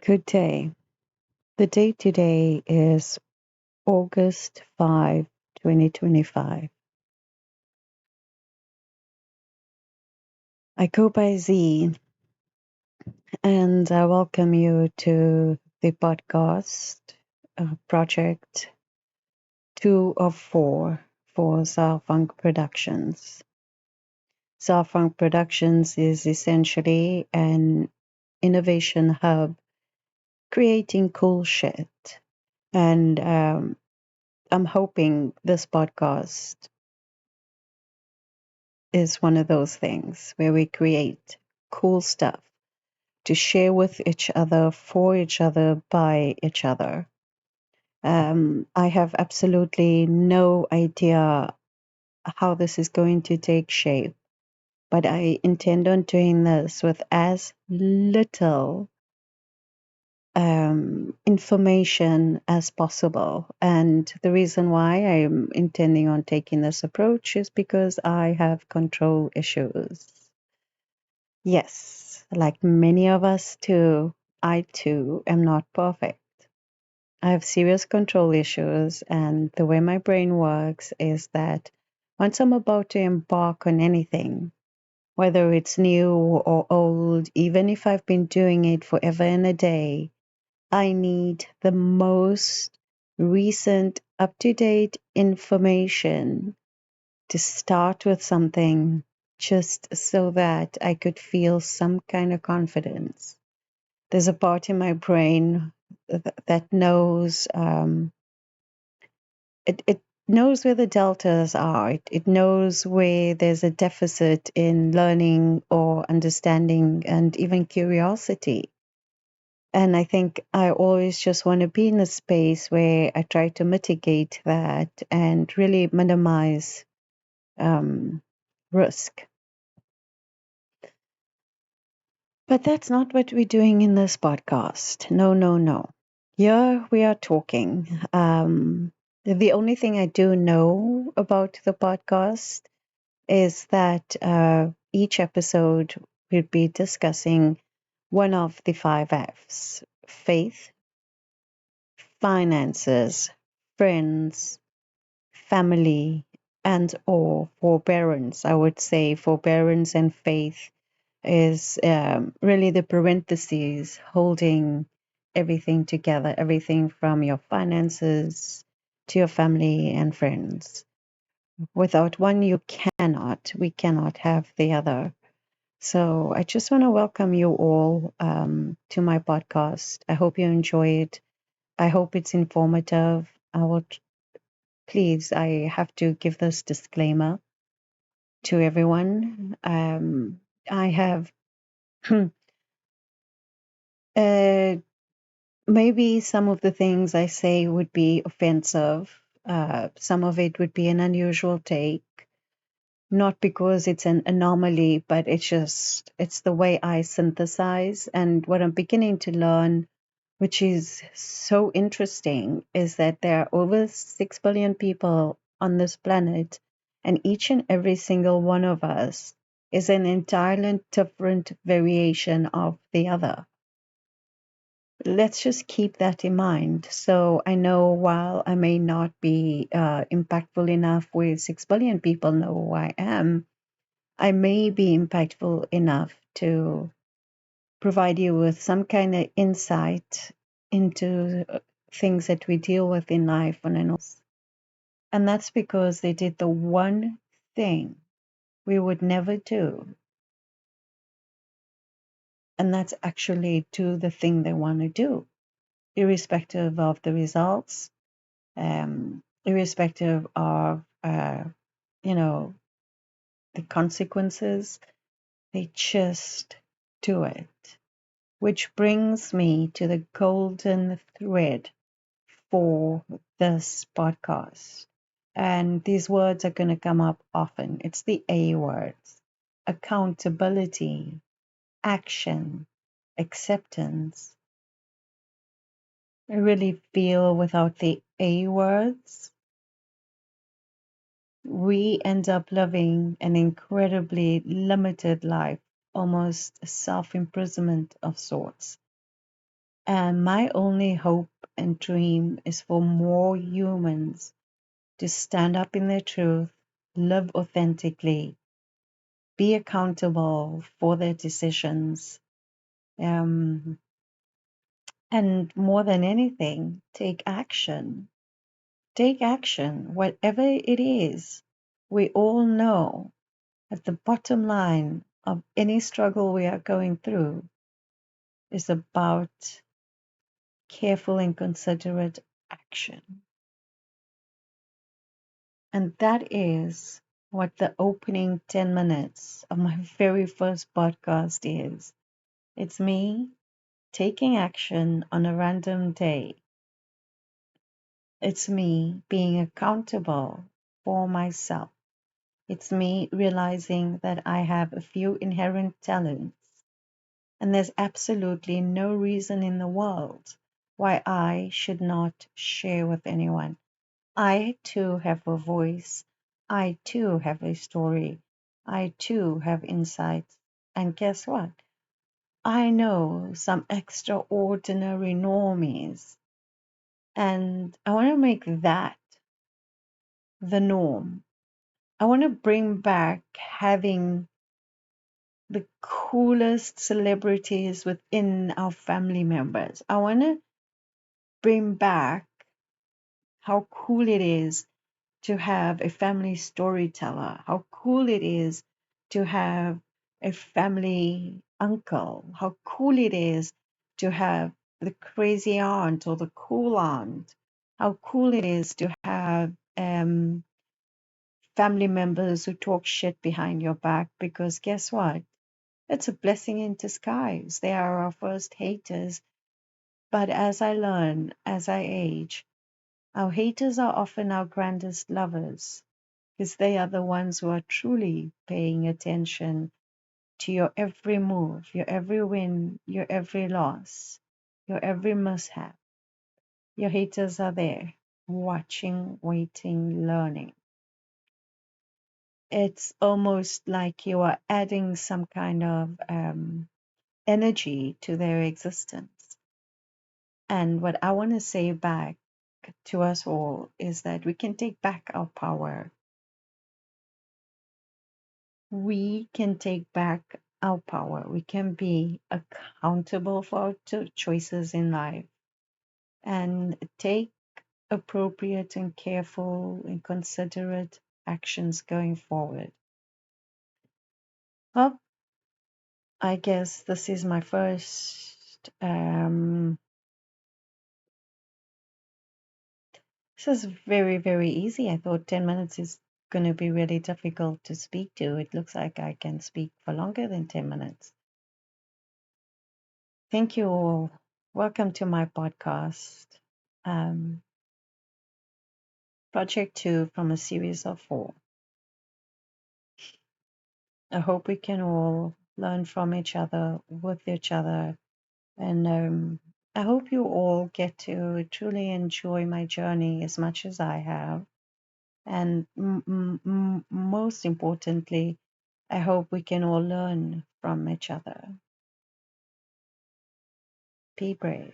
Good day. The date today is August 5, 2025. I go by Z, and I welcome you to the podcast project 2 of 4 for Funk Productions. Funk Productions is essentially an innovation hub creating cool shit. And I'm hoping this podcast is one of those things where we create cool stuff to share with each other, for each other, by each other. I have absolutely no idea how this is going to take shape, but I intend on doing this with as little information as possible. And the reason why I'm intending on taking this approach is because I have control issues. Yes, like many of us too, I too am not perfect. I have serious control issues, and the way my brain works is that once I'm about to embark on anything, whether it's new or old, even if I've been doing it forever and a day, I need the most recent, up to date information to start with something just so that I could feel some kind of confidence. There's a part in my brain that knows it knows where the deltas are. It knows where there's a deficit in learning or understanding and even curiosity. And I think I always just want to be in a space where I try to mitigate that and really minimize risk. But that's not what we're doing in this podcast. No, no, no. Here we are talking. The only thing I do know about the podcast is that each episode we'll be discussing one of the 5 F's: faith, finances, friends, family, and or forbearance. I would say forbearance and faith is really the parentheses holding everything together, everything from your finances to your family and friends. Without one, we cannot have the other. So I just want to welcome you all to my podcast. I hope you enjoy it. I hope it's informative. Please, I have to give this disclaimer to everyone. I have maybe some of the things I say would be offensive. Some of it would be an unusual take, not because it's an anomaly, but it's the way I synthesize. And what I'm beginning to learn, which is so interesting, is that there are over 6 billion people on this planet, and each and every single one of us is an entirely different variation of the other. Let's just keep that in mind. So I know while I may not be impactful enough where 6 billion people know who I am, I may be impactful enough to provide you with some kind of insight into things that we deal with in life on an own. And that's because they did the one thing we would never do. And that's actually do the thing they want to do, irrespective of the results, irrespective of, the consequences. They just do it. Which brings me to the golden thread for this podcast. And these words are going to come up often. It's the A words: accountability, action, acceptance. I really feel without the A words, we end up living an incredibly limited life, almost a self imprisonment of sorts. And my only hope and dream is for more humans to stand up in their truth, live authentically, be accountable for their decisions, um, and more than anything, take action. Take action, whatever it is. We all know at the bottom line of any struggle we are going through is about careful and considerate action. And that is what the opening 10 minutes of my very first podcast is. It's me taking action on a random day. It's me being accountable for myself. It's me realizing that I have a few inherent talents, and there's absolutely no reason in the world why I should not share with anyone. I too have a voice. I too have a story. I too have insights. And guess what? I know some extraordinary normies. And I want to make that the norm. I want to bring back having the coolest celebrities within our family members. I want to bring back how cool it is to have a family storyteller, how cool it is to have a family uncle, how cool it is to have the crazy aunt or the cool aunt, how cool it is to have family members who talk shit behind your back, because guess what? It's a blessing in disguise. They are our first haters. But as I learn, as I age, our haters are often our grandest lovers, because they are the ones who are truly paying attention to your every move, your every win, your every loss, your every mishap. Your haters are there, watching, waiting, learning. It's almost like you are adding some kind of energy to their existence. And what I want to say back to us all is that we can take back our power. We can take back our power. We can be accountable for our choices in life and take appropriate and careful and considerate actions going forward. Well, I guess this is my first. This is very, very easy. I thought 10 minutes is going to be really difficult to speak to. It looks like I can speak for longer than 10 minutes. Thank you all. Welcome to my podcast. Um, Project 2 from a series of 4. I hope we can all learn from each other, with each other, and I hope you all get to truly enjoy my journey as much as I have. And most importantly, I hope we can all learn from each other. Be brave.